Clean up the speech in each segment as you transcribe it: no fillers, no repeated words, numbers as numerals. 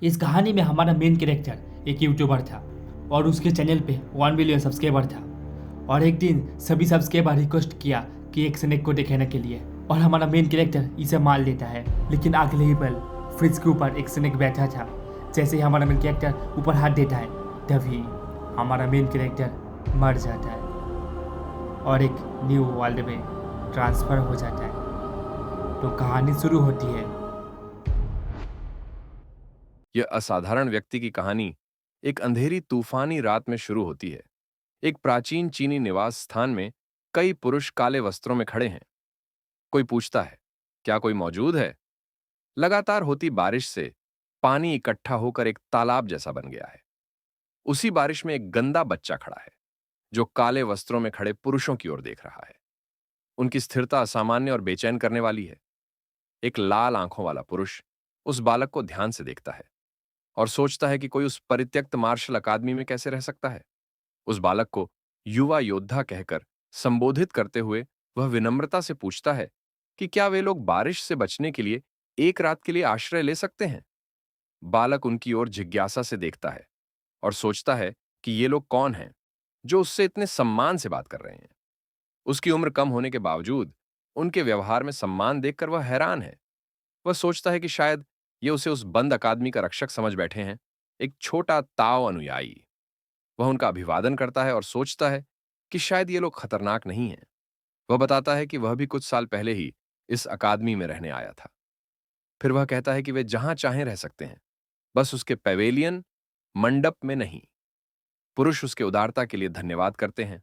इस कहानी में हमारा मेन कैरेक्टर एक यूट्यूबर था और उसके चैनल पे 1 मिलियन सब्सक्राइबर था। और एक दिन सभी सब्सक्राइबर रिक्वेस्ट किया कि एक स्नेक को दिखाने के लिए, और हमारा मेन कैरेक्टर इसे मार लेता है। लेकिन अगले ही पल फ्रिज के ऊपर एक स्नेक बैठा था। जैसे ही हमारा मेन कैरेक्टर ऊपर हाथ देता है तभी हमारा मेन कैरेक्टर मर जाता है और एक न्यू वर्ल्ड में ट्रांसफ़र हो जाता है। तो कहानी शुरू होती है। यह असाधारण व्यक्ति की कहानी एक अंधेरी तूफानी रात में शुरू होती है। एक प्राचीन चीनी निवास स्थान में कई पुरुष काले वस्त्रों में खड़े हैं। कोई पूछता है, क्या कोई मौजूद है? लगातार होती बारिश से पानी इकट्ठा होकर एक तालाब जैसा बन गया है। उसी बारिश में एक गंदा बच्चा खड़ा है, जो काले वस्त्रों में खड़े पुरुषों की ओर देख रहा है। उनकी स्थिरता असामान्य और बेचैन करने वाली है। एक लाल आंखों वाला पुरुष उस बालक को ध्यान से देखता है और सोचता है कि कोई उस परित्यक्त मार्शल अकादमी में कैसे रह सकता है। उस बालक को युवा योद्धा कहकर संबोधित करते हुए वह विनम्रता से पूछता है कि क्या वे लोग बारिश से बचने के लिए एक रात के लिए आश्रय ले सकते हैं। बालक उनकी ओर जिज्ञासा से देखता है और सोचता है कि ये लोग कौन हैं जो उससे इतने सम्मान से बात कर रहे हैं। उसकी उम्र कम होने के बावजूद उनके व्यवहार में सम्मान देखकर वह हैरान है। वह सोचता है कि शायद ये उसे उस बंद अकादमी का रक्षक समझ बैठे हैं, एक छोटा ताओ अनुयायी। वह उनका अभिवादन करता है और सोचता है कि शायद ये लोग खतरनाक नहीं हैं। वह बताता है कि वह भी कुछ साल पहले ही इस अकादमी में रहने आया था। फिर वह कहता है कि वे जहां चाहें रह सकते हैं, बस उसके पैवेलियन मंडप में नहीं। पुरुष उसके उदारता के लिए धन्यवाद करते हैं।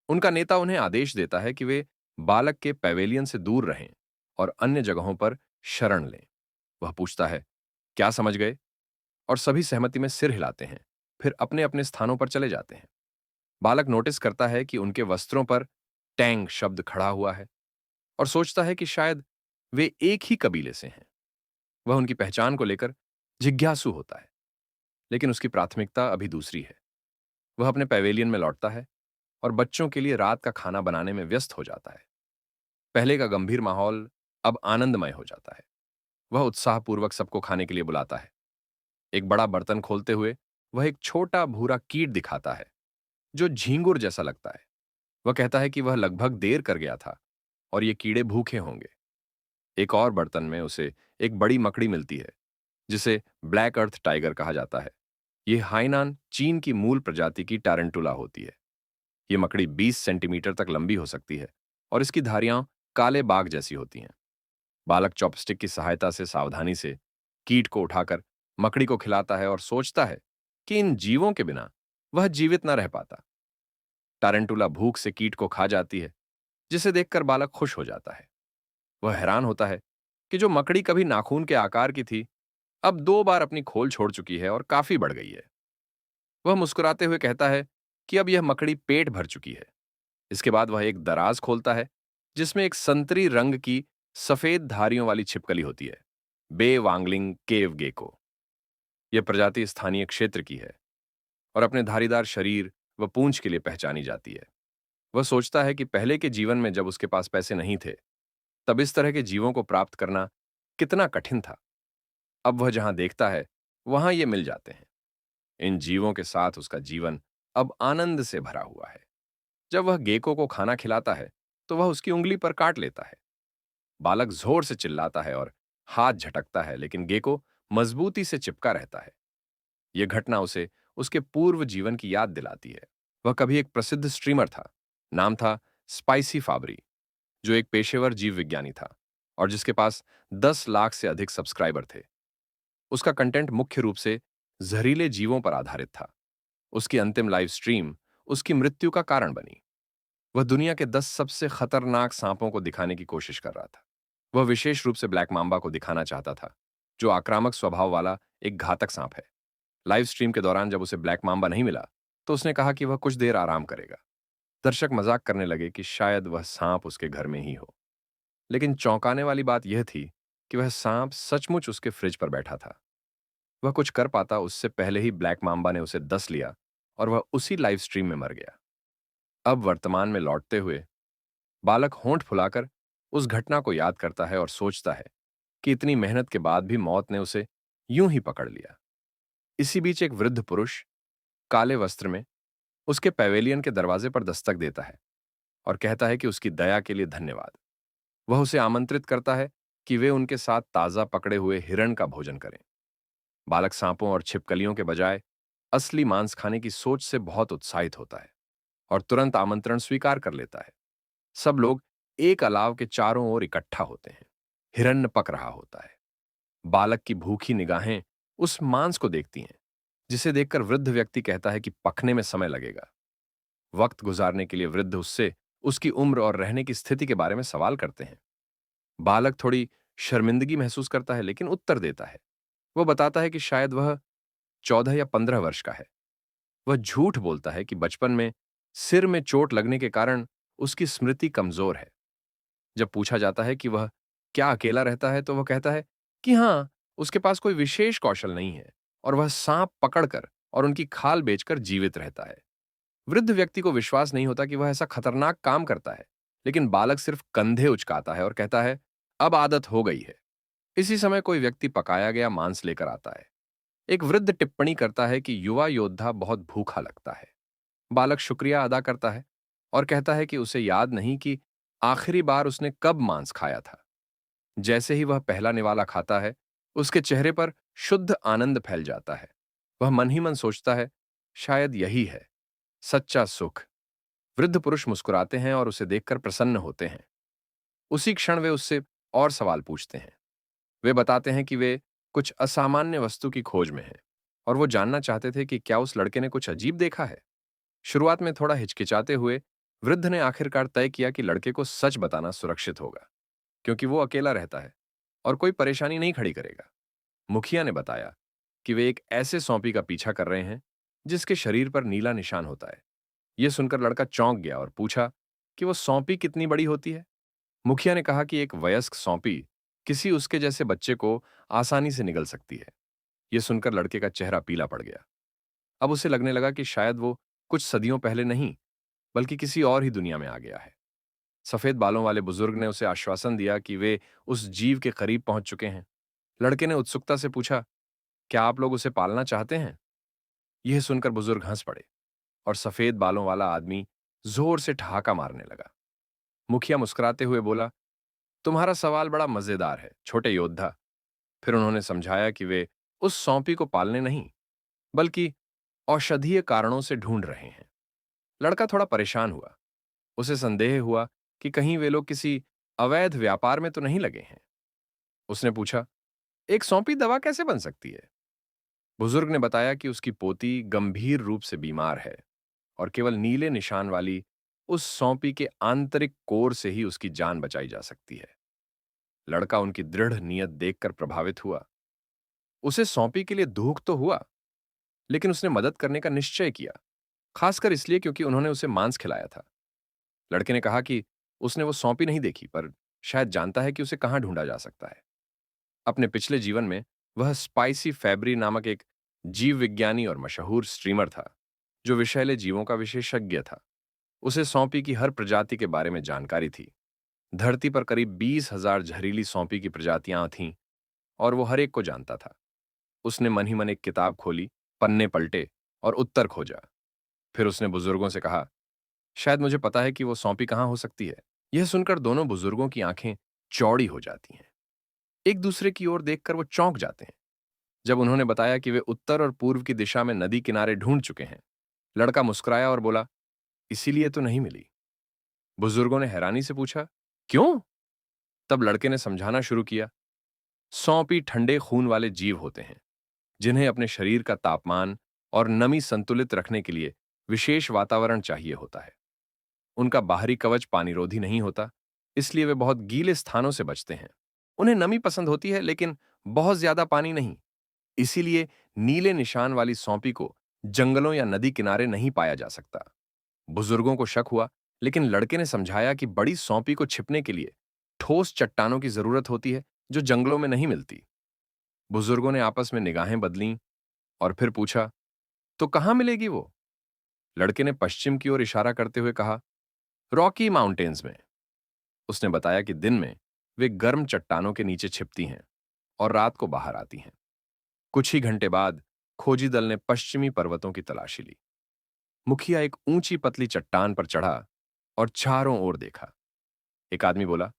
उनका नेता उन्हें आदेश देता है कि वे बालक के पैवेलियन से दूर रहें और अन्य जगहों पर शरण लें। वह पूछता है, क्या समझ गए? और सभी सहमति में सिर हिलाते हैं, फिर अपने अपने स्थानों पर चले जाते हैं। बालक नोटिस करता है कि उनके वस्त्रों पर टैंग शब्द खड़ा हुआ है और सोचता है कि शायद वे एक ही कबीले से हैं। वह उनकी पहचान को लेकर जिज्ञासु होता है, लेकिन उसकी प्राथमिकता अभी दूसरी है। वह अपने पैवेलियन में लौटता है और बच्चों के लिए रात का खाना बनाने में व्यस्त हो जाता है। पहले का गंभीर माहौल अब आनंदमय हो जाता है। वह उत्साहपूर्वक सबको खाने के लिए बुलाता है। एक बड़ा बर्तन खोलते हुए वह एक छोटा भूरा कीट दिखाता है जो झींगुर जैसा लगता है। वह कहता है कि वह लगभग देर कर गया था और ये कीड़े भूखे होंगे। एक और बर्तन में उसे एक बड़ी मकड़ी मिलती है जिसे ब्लैक अर्थ टाइगर कहा जाता है। यह हाइनान चीन की मूल प्रजाति की टारंटुला होती है। यह मकड़ी 20 सेंटीमीटर तक लंबी हो सकती है और इसकी धारियां काले बाघ जैसी होती हैं। बालक चॉपस्टिक की सहायता से सावधानी से कीट को उठाकर मकड़ी को खिलाता है और सोचता है कि इन जीवों के बिना वह जीवित न रह पाता। टारंटुला भूख से कीट को खा जाती है, जिसे देखकर बालक खुश हो जाता है। वह हैरान होता है कि जो मकड़ी कभी नाखून के आकार की थी, अब 2 बार अपनी खोल छोड़ चुकी है और काफी बढ़ गई है। वह मुस्कुराते हुए कहता है कि अब यह मकड़ी पेट भर चुकी है। इसके बाद वह एक दराज खोलता है जिसमें एक संतरी रंग की सफेद धारियों वाली छिपकली होती है, बे वांगलिंग केव गेको। यह प्रजाति स्थानीय क्षेत्र की है और अपने धारीदार शरीर व पूंछ के लिए पहचानी जाती है। वह सोचता है कि पहले के जीवन में जब उसके पास पैसे नहीं थे, तब इस तरह के जीवों को प्राप्त करना कितना कठिन था। अब वह जहां देखता है, वहां ये मिल जाते हैं। इन जीवों के साथ उसका जीवन अब आनंद से भरा हुआ है। जब वह गेको को खाना खिलाता है, तो वह उसकी उंगली पर काट लेता है। बालक जोर से चिल्लाता है और हाथ झटकता है, लेकिन गेको मजबूती से चिपका रहता है। यह घटना उसे उसके पूर्व जीवन की याद दिलाती है। वह कभी एक प्रसिद्ध स्ट्रीमर था। नाम था स्पाइसी फाबरी, जो एक पेशेवर जीव विज्ञानी था और जिसके पास 10 लाख से अधिक सब्सक्राइबर थे। उसका कंटेंट मुख्य रूप से जहरीले जीवों पर आधारित था। उसकी अंतिम लाइव स्ट्रीम उसकी मृत्यु का कारण बनी। वह दुनिया के 10 सबसे खतरनाक सांपों को दिखाने की कोशिश कर रहा था। वह विशेष रूप से ब्लैक मांबा को दिखाना चाहता था, जो आक्रामक स्वभाव वाला एक घातक सांप है। लाइव स्ट्रीम के दौरान जब उसे ब्लैक मांबा नहीं मिला, तो उसने कहा कि वह कुछ देर आराम करेगा। दर्शक मजाक करने लगे कि शायद वह सांप उसके घर में ही हो। लेकिन चौंकाने वाली बात यह थी कि वह सांप सचमुच उसके फ्रिज पर बैठा था। वह कुछ कर पाता उससे पहले ही ब्लैक मांबा ने उसे डस लिया और वह उसी लाइव स्ट्रीम में मर गया। अब वर्तमान में लौटते हुए बालक होंठ फुलाकर उस घटना को याद करता है और सोचता है कि इतनी मेहनत के बाद भी मौत ने उसे यूं ही पकड़ लिया। इसी बीच एक वृद्ध पुरुष काले वस्त्र में उसके पैवेलियन के दरवाजे पर दस्तक देता है और कहता है कि उसकी दया के लिए धन्यवाद। वह उसे आमंत्रित करता है कि वे उनके साथ ताजा पकड़े हुए हिरण का भोजन करें। बालक सांपों और छिपकलियों के बजाय असली मांस खाने की सोच से बहुत उत्साहित होता है और तुरंत आमंत्रण स्वीकार कर लेता है। सब लोग एक अलाव के चारों ओर इकट्ठा होते हैं। हिरण्य पक रहा होता है। बालक की भूखी निगाहें उस मांस को देखती हैं, जिसे देखकर वृद्ध व्यक्ति कहता है कि पकने में समय लगेगा। वक्त गुजारने के लिए वृद्ध उससे उसकी उम्र और रहने की स्थिति के बारे में सवाल करते हैं। बालक थोड़ी शर्मिंदगी महसूस करता है, लेकिन उत्तर देता है। वो बताता है कि शायद वह 14 या 15 वर्ष का है। वह झूठ बोलता है कि बचपन में सिर में चोट लगने के कारण उसकी स्मृति कमजोर है। जब पूछा जाता है कि वह क्या अकेला रहता है, तो वह कहता है कि हाँ, उसके पास कोई विशेष कौशल नहीं है और वह सांप पकड़कर और उनकी खाल बेचकर जीवित रहता है। वृद्ध व्यक्ति को विश्वास नहीं होता कि वह ऐसा खतरनाक काम करता है, लेकिन बालक सिर्फ कंधे उचकाता है और कहता है, अब आदत हो गई है। इसी समय कोई व्यक्ति पकाया गया मांस लेकर आता है। एक वृद्ध टिप्पणी करता है कि युवा योद्धा बहुत भूखा लगता है। बालक शुक्रिया अदा करता है और कहता है कि उसे याद नहीं कि आखिरी बार उसने कब मांस खाया था। जैसे ही वह पहला निवाला खाता है, उसके चेहरे पर शुद्ध आनंद फैल जाता है। वह मन ही मन सोचता है, शायद यही है सच्चा सुख। वृद्ध पुरुष मुस्कुराते हैं और उसे देखकर प्रसन्न होते हैं। उसी क्षण वे उससे और सवाल पूछते हैं। वे बताते हैं कि वे कुछ असामान्य वस्तु की खोज में हैं और वो जानना चाहते थे कि क्या उस लड़के ने कुछ अजीब देखा है। शुरुआत में थोड़ा हिचकिचाते हुए वृद्ध ने आखिरकार तय किया कि लड़के को सच बताना सुरक्षित होगा, क्योंकि वो अकेला रहता है और कोई परेशानी नहीं खड़ी करेगा। मुखिया ने बताया कि वे एक ऐसे सौंपी का पीछा कर रहे हैं जिसके शरीर पर नीला निशान होता है। यह सुनकर लड़का चौंक गया और पूछा कि वो सौंपी कितनी बड़ी होती है। मुखिया ने कहा कि एक वयस्क सौंपी किसी उसके जैसे बच्चे को आसानी से निगल सकती है। यह सुनकर लड़के का चेहरा पीला पड़ गया। अब उसे लगने लगा कि शायद वो कुछ सदियों पहले नहीं, बल्कि किसी और ही दुनिया में आ गया है। सफेद बालों वाले बुजुर्ग ने उसे आश्वासन दिया कि वे उस जीव के करीब पहुंच चुके हैं। लड़के ने उत्सुकता से पूछा, क्या आप लोग उसे पालना चाहते हैं? यह सुनकर बुजुर्ग हंस पड़े और सफेद बालों वाला आदमी जोर से ठहाका मारने लगा। मुखिया मुस्कुराते हुए बोला, तुम्हारा सवाल बड़ा मजेदार है, छोटे योद्धा। फिर उन्होंने समझाया कि वे उस सौंपी को पालने नहीं, बल्कि औषधीय कारणों से ढूंढ रहे हैं। लड़का थोड़ा परेशान हुआ। उसे संदेह हुआ कि कहीं वे लोग किसी अवैध व्यापार में तो नहीं लगे हैं। उसने पूछा, एक सौंपी दवा कैसे बन सकती है? बुजुर्ग ने बताया कि उसकी पोती गंभीर रूप से बीमार है और केवल नीले निशान वाली उस सौंपी के आंतरिक कोर से ही उसकी जान बचाई जा सकती है। लड़का उनकी दृढ़ नीयत देखकर प्रभावित हुआ। उसे सौंपी के लिए दुख तो हुआ, लेकिन उसने मदद करने का निश्चय किया, खासकर इसलिए क्योंकि उन्होंने उसे मांस खिलाया था। लड़के ने कहा कि उसने वो सौंपी नहीं देखी, पर शायद जानता है कि उसे कहां ढूंढा जा सकता है। अपने पिछले जीवन में वह स्पाइसी फैब्री नामक एक जीव विज्ञानी और मशहूर स्ट्रीमर था, जो विषैले जीवों का विशेषज्ञ था। उसे सौंपी की हर प्रजाति के बारे में जानकारी थी। धरती पर करीब 20,000 जहरीली सौंपी की प्रजातियां थीं और वो हर एक को जानता था। उसने मन ही मन एक किताब खोली, पन्ने पलटे और उत्तर खोजा। फिर उसने बुजुर्गों से कहा, शायद मुझे पता है कि वो सौंपी कहां हो सकती है। यह सुनकर दोनों बुजुर्गों की आंखें चौड़ी हो जाती हैं। एक दूसरे की ओर देखकर वो चौंक जाते हैं। जब उन्होंने बताया कि वे उत्तर और पूर्व की दिशा में नदी किनारे ढूंढ चुके हैं, लड़का मुस्कुराया और बोला, इसीलिए तो नहीं मिली। बुजुर्गों ने हैरानी से पूछा, क्यों? तब लड़के ने समझाना शुरू किया, सौंपी ठंडे खून वाले जीव होते हैं, जिन्हें अपने शरीर का तापमान और नमी संतुलित रखने के लिए विशेष वातावरण चाहिए होता है। उनका बाहरी कवच पानीरोधी नहीं होता, इसलिए वे बहुत गीले स्थानों से बचते हैं। उन्हें नमी पसंद होती है, लेकिन बहुत ज्यादा पानी नहीं। इसीलिए नीले निशान वाली सौंपी को जंगलों या नदी किनारे नहीं पाया जा सकता। बुजुर्गों को शक हुआ, लेकिन लड़के ने समझाया कि बड़ी सौंपी को छिपने के लिए ठोस चट्टानों की जरूरत होती है, जो जंगलों में नहीं मिलती। बुजुर्गों ने आपस में निगाहें बदलीं और फिर पूछा, तो कहां मिलेगी वो? लड़के ने पश्चिम की ओर इशारा करते हुए कहा, रॉकी माउंटेन्स में। उसने बताया कि दिन में वे गर्म चट्टानों के नीचे छिपती हैं और रात को बाहर आती हैं। कुछ ही घंटे बाद खोजी दल ने पश्चिमी पर्वतों की तलाशी ली। मुखिया एक ऊंची पतली चट्टान पर चढ़ा और चारों ओर देखा। एक आदमी बोला,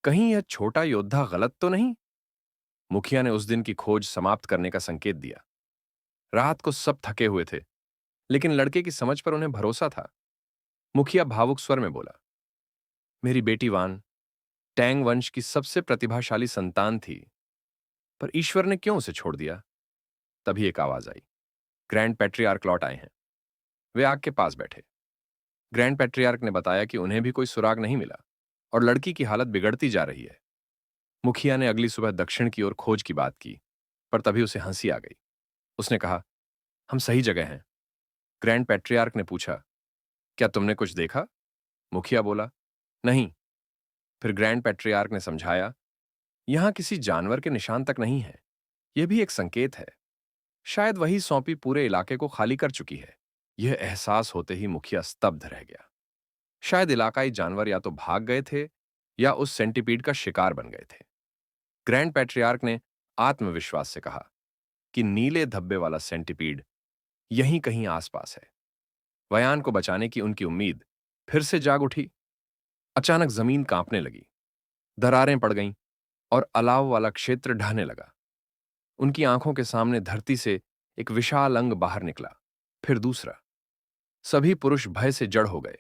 कहीं यह छोटा योद्धा गलत तो नहीं? मुखिया ने उस दिन की खोज समाप्त करने का संकेत दिया। रात को सब थके हुए थे, लेकिन लड़के की समझ पर उन्हें भरोसा था। मुखिया भावुक स्वर में बोला, मेरी बेटी वान टैंग वंश की सबसे प्रतिभाशाली संतान थी, पर ईश्वर ने क्यों उसे छोड़ दिया? तभी एक आवाज आई, ग्रैंड पैट्रियार्क लौट आए हैं। वे आग के पास बैठे। ग्रैंड पैट्रियार्क ने बताया कि उन्हें भी कोई सुराग नहीं मिला और लड़की की हालत बिगड़ती जा रही है। मुखिया ने अगली सुबह दक्षिण की ओर खोज की बात की, पर तभी उसे हंसी आ गई। उसने कहा, हम सही जगह हैं। ग्रैंड पैट्रियार्क ने पूछा, क्या तुमने कुछ देखा? मुखिया बोला, नहीं। फिर ग्रैंड पैट्रियार्क ने समझाया, यहां किसी जानवर के निशान तक नहीं है। यह भी एक संकेत है। शायद वही सौंपी पूरे इलाके को खाली कर चुकी है। यह एहसास होते ही मुखिया स्तब्ध रह गया। शायद इलाकाई जानवर या तो भाग गए थे या उस सेंटीपीड का शिकार बन गए थे। ग्रैंड पैट्रियार्क ने आत्मविश्वास से कहा कि नीले धब्बे वाला सेंटीपीड यहीं कहीं आसपास है। वयान को बचाने की उनकी उम्मीद फिर से जाग उठी। अचानक जमीन कांपने लगी, दरारें पड़ गईं और अलाव वाला क्षेत्र ढहने लगा। उनकी आंखों के सामने धरती से एक विशाल अंग बाहर निकला, फिर दूसरा। सभी पुरुष भय से जड़ हो गए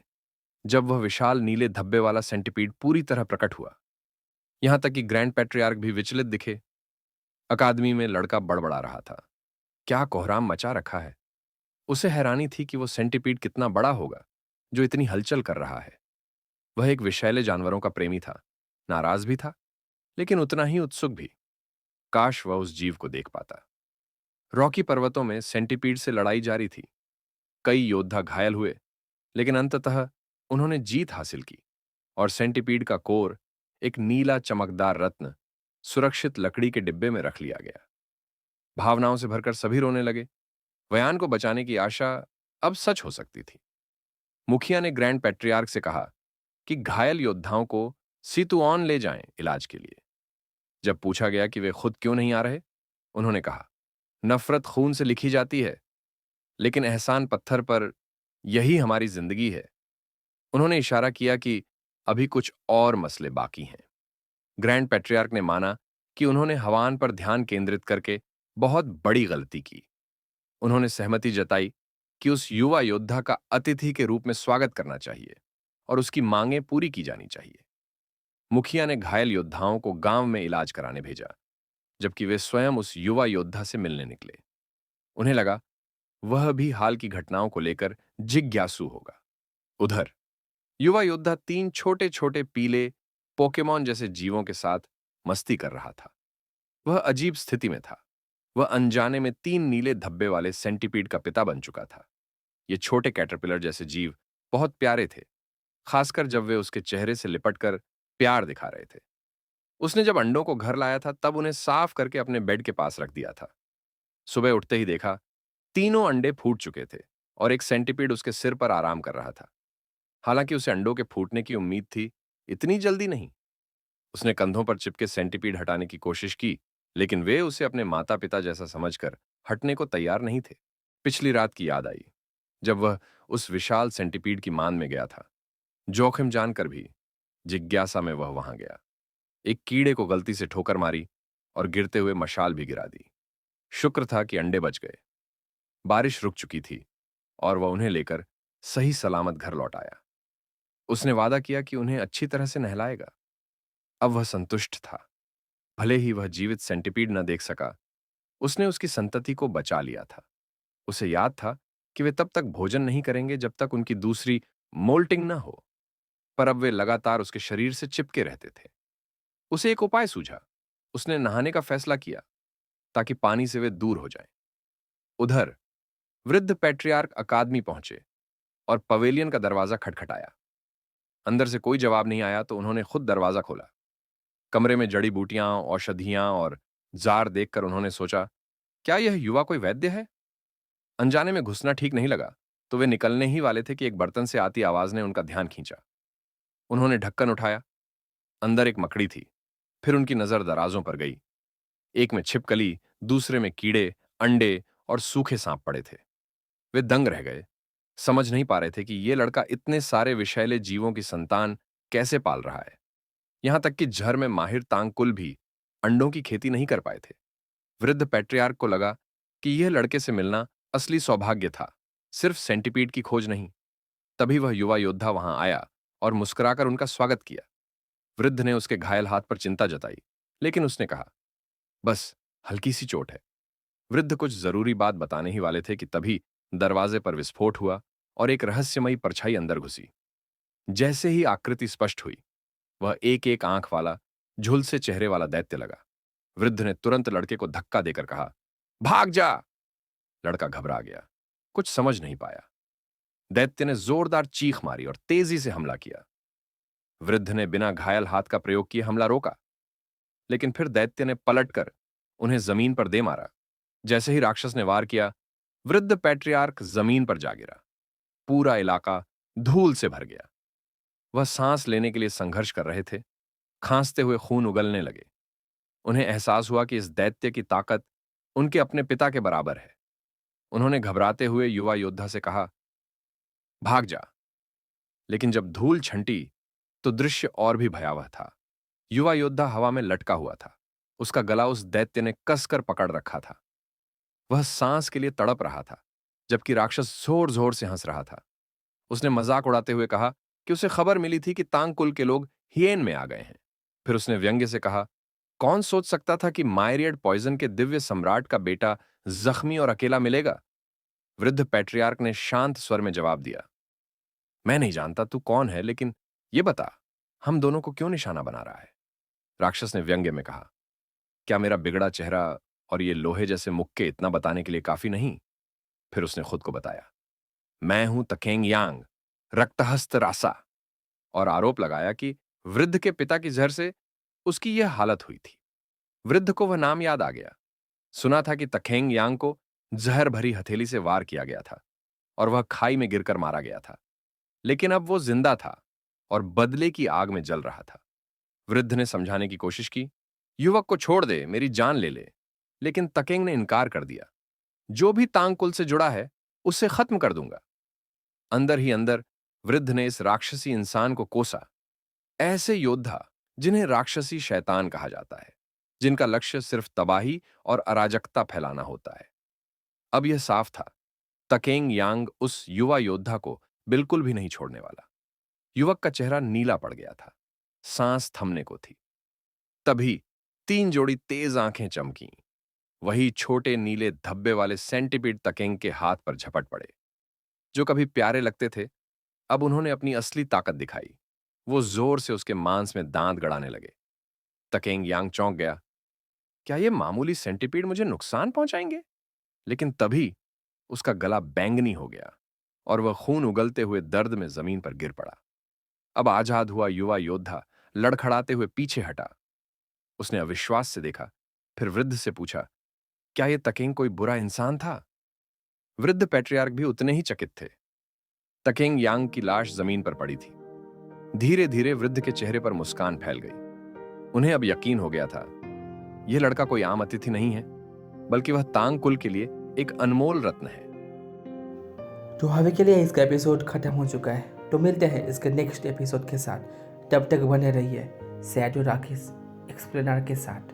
जब वह विशाल नीले धब्बे वाला सेंटीपीड पूरी तरह प्रकट हुआ। यहां तक कि ग्रैंड पैट्रियार्क भी विचलित दिखे। अकादमी में लड़का बड़बड़ा रहा था, क्या कोहराम मचा रखा है। उसे हैरानी थी कि वो सेंटीपीड कितना बड़ा होगा जो इतनी हलचल कर रहा है। वह एक विषैले जानवरों का प्रेमी था, नाराज भी था, लेकिन उतना ही उत्सुक भी। काश वह उस जीव को देख पाता। रॉकी पर्वतों में सेंटीपीड से लड़ाई जारी थी। कई योद्धा घायल हुए, लेकिन अंततः उन्होंने जीत हासिल की और सेंटीपीड का कोर, एक नीला चमकदार रत्न, सुरक्षित लकड़ी के डिब्बे में रख लिया गया। भावनाओं से भरकर सभी रोने लगे। वयान को बचाने की आशा अब सच हो सकती थी। मुखिया ने ग्रैंड पैट्रियार्क से कहा कि घायल योद्धाओं को सीतुऑन ले जाएं इलाज के लिए। जब पूछा गया कि वे खुद क्यों नहीं आ रहे, उन्होंने कहा, नफरत खून से लिखी जाती है, लेकिन एहसान पत्थर पर। यही हमारी जिंदगी है। उन्होंने इशारा किया कि अभी कुछ और मसले बाकी हैं। ग्रैंड पैट्रियार्क ने माना कि उन्होंने हवान पर ध्यान केंद्रित करके बहुत बड़ी गलती की। उन्होंने सहमति जताई कि उस युवा योद्धा का अतिथि के रूप में स्वागत करना चाहिए और उसकी मांगें पूरी की जानी चाहिए। मुखिया ने घायल योद्धाओं को गांव में इलाज कराने भेजा, जबकि वे स्वयं उस युवा योद्धा से मिलने निकले। उन्हें लगा वह भी हाल की घटनाओं को लेकर जिज्ञासु होगा। उधर युवा योद्धा तीन छोटे छोटे पीले पोकेमॉन जैसे जीवों के साथ मस्ती कर रहा था। वह अजीब स्थिति में था। वह अनजाने में तीन नीले धब्बे वाले सेंटीपीड का पिता बन चुका था। ये छोटे कैटरपिलर जैसे जीव बहुत प्यारे थे, खासकर जब वे उसके चेहरे से लिपटकर प्यार दिखा रहे थे। उसने जब अंडों को घर लाया था तब उन्हें साफ करके अपने बेड के पास रख दिया था। सुबह उठते ही देखा तीनों अंडे फूट चुके थे और एक सेंटीपीड उसके सिर पर आराम कर रहा था। हालांकि उसे अंडों के फूटने की उम्मीद थी, इतनी जल्दी नहीं। उसने कंधों पर चिपके सेंटीपीड हटाने की कोशिश की, लेकिन वे उसे अपने माता पिता जैसा समझकर हटने को तैयार नहीं थे। पिछली रात की याद आई जब वह उस विशाल सेंटीपीड की मान में गया था। जोखिम जानकर भी जिज्ञासा में वह वहां गया। एक कीड़े को गलती से ठोकर मारी और गिरते हुए मशाल भी गिरा दी। शुक्र था कि अंडे बच गए। बारिश रुक चुकी थी और वह उन्हें लेकर सही सलामत घर लौट आया। उसने वादा किया कि उन्हें अच्छी तरह से नहलाएगा। अब वह संतुष्ट था। भले ही वह जीवित सेंटीपीड न देख सका, उसने उसकी संतति को बचा लिया था। उसे याद था कि वे तब तक भोजन नहीं करेंगे जब तक उनकी दूसरी मोल्टिंग न हो, पर अब वे लगातार उसके शरीर से चिपके रहते थे। उसे एक उपाय सूझा। उसने नहाने का फैसला किया ताकि पानी से वे दूर हो जाएं। उधर वृद्ध पैट्रियार्क अकादमी पहुंचे और पवेलियन का दरवाजा खटखटाया। अंदर से कोई जवाब नहीं आया तो उन्होंने खुद दरवाजा खोला। कमरे में जड़ी बूटियां, औषधियां और जार देखकर उन्होंने सोचा, क्या यह युवा कोई वैद्य है? अनजाने में घुसना ठीक नहीं लगा, तो वे निकलने ही वाले थे कि एक बर्तन से आती आवाज ने उनका ध्यान खींचा। उन्होंने ढक्कन उठाया। अंदर एक मकड़ी थी। फिर उनकी नजर दराजों पर गई। एक में छिपकली, दूसरे में कीड़े, अंडे और सूखे सांप पड़े थे। वे दंग रह गए, समझ नहीं पा रहे थे कि ये लड़का इतने सारे विषैले जीवों की संतान कैसे पाल रहा है। यहां तक कि झर में माहिर तांगकुल भी अंडों की खेती नहीं कर पाए थे। वृद्ध पैट्रियार्क को लगा कि यह लड़के से मिलना असली सौभाग्य था, सिर्फ सेंटीपीड की खोज नहीं। तभी वह युवा योद्धा वहां आया और मुस्कुराकर उनका स्वागत किया। वृद्ध ने उसके घायल हाथ पर चिंता जताई, लेकिन उसने कहा, बस हल्की सी चोट है। वृद्ध कुछ जरूरी बात बताने ही वाले थे कि तभी दरवाजे पर विस्फोट हुआ और एक रहस्यमयी परछाई अंदर घुसी। जैसे ही आकृति स्पष्ट हुई, वह एक एक आंख वाला, झुलसे चेहरे वाला दैत्य लगा। वृद्ध ने तुरंत लड़के को धक्का देकर कहा, भाग जा। लड़का घबरा गया, कुछ समझ नहीं पाया। दैत्य ने जोरदार चीख मारी और तेजी से हमला किया। वृद्ध ने बिना घायल हाथ का प्रयोग किए हमला रोका, लेकिन फिर दैत्य ने पलटकर उन्हें जमीन पर दे मारा। जैसे ही राक्षस ने वार किया, वृद्ध पैट्रियार्क जमीन पर जा गिरा। पूरा इलाका धूल से भर गया। वह सांस लेने के लिए संघर्ष कर रहे थे, खांसते हुए खून उगलने लगे। उन्हें एहसास हुआ कि इस दैत्य की ताकत उनके अपने पिता के बराबर है। उन्होंने घबराते हुए युवा योद्धा से कहा, भाग जा। लेकिन जब धूल छंटी तो दृश्य और भी भयावह था। युवा योद्धा हवा में लटका हुआ था। उसका गला उस दैत्य ने कसकर पकड़ रखा था। वह सांस के लिए तड़प रहा था, जबकि राक्षस जोर जोर से हंस रहा था। उसने मजाक उड़ाते हुए कहा कि उसे खबर मिली थी कि तांग कुल के लोग हियेन में आ गए हैं। फिर उसने व्यंग्य से कहा, कौन सोच सकता था कि मायरियड पॉइजन के दिव्य सम्राट का बेटा जख्मी और अकेला मिलेगा। वृद्ध पैट्रियार्क ने शांत स्वर में जवाब दिया, मैं नहीं जानता तू कौन है, लेकिन ये बता, हम दोनों को क्यों निशाना बना रहा है। राक्षस ने व्यंग्य में कहा, क्या मेरा बिगड़ा चेहरा और ये लोहे जैसे मुक्के इतना बताने के लिए काफी नहीं। फिर उसने खुद को बताया, मैं हूं तकेंग यांग, रक्तहस्त रासा, और आरोप लगाया कि वृद्ध के पिता की जहर से उसकी यह हालत हुई थी। वृद्ध को वह नाम याद आ गया। सुना था कि तखेंग यांग को जहर भरी हथेली से वार किया गया था और वह खाई में गिरकर मारा गया था, लेकिन अब वो जिंदा था और बदले की आग में जल रहा था। वृद्ध ने समझाने की कोशिश की, युवक को छोड़ दे, मेरी जान ले ले, लेकिन तकेंग ने इनकार कर दिया। जो भी तांग कुल से जुड़ा है उसे खत्म कर दूंगा। अंदर ही अंदर वृद्ध ने इस राक्षसी इंसान को कोसा। ऐसे योद्धा जिन्हें राक्षसी शैतान कहा जाता है, जिनका लक्ष्य सिर्फ तबाही और अराजकता फैलाना होता है। अब यह साफ था, तकेंग यांग उस युवा योद्धा को बिल्कुल भी नहीं छोड़ने वाला। युवक का चेहरा नीला पड़ गया था, सांस थमने को थी। तभी 3 जोड़ी तेज आंखें चमकीं। वही छोटे नीले धब्बे वाले सेंटीपीड तकेंग के हाथ पर झपट पड़े। जो कभी प्यारे लगते थे, अब उन्होंने अपनी असली ताकत दिखाई। वो जोर से उसके मांस में दांत गड़ाने लगे। तकेंग यांग चौंक गया, क्या ये मामूली सेंटीपीड मुझे नुकसान पहुंचाएंगे? लेकिन तभी उसका गला बैंगनी हो गया और वह खून उगलते हुए दर्द में जमीन पर गिर पड़ा। अब आजाद हुआ युवा योद्धा लड़खड़ाते हुए पीछे हटा। उसने अविश्वास से देखा, फिर वृद्ध से पूछा, क्या यह तकेंग कोई बुरा इंसान था? वृद्ध पैट्रियार्क भी उतने ही चकित थे। तकेंग यांग की लाश जमीन पर पड़ी थी। धीरे धीरे वृद्ध के चेहरे पर मुस्कान फैल गई। उन्हें अब यकीन हो गया था, यह लड़का कोई आम अतिथि नहीं है, बल्कि वह तांग कुल के लिए एक अनमोल रत्न है। तो अभी के लिए इसका एपिसोड खत्म हो चुका है। तो मिलते हैं इसके नेक्स्ट एपिसोड के साथ। तब तक बने रहिए सैडो राकेश एक्सप्लेनर के साथ।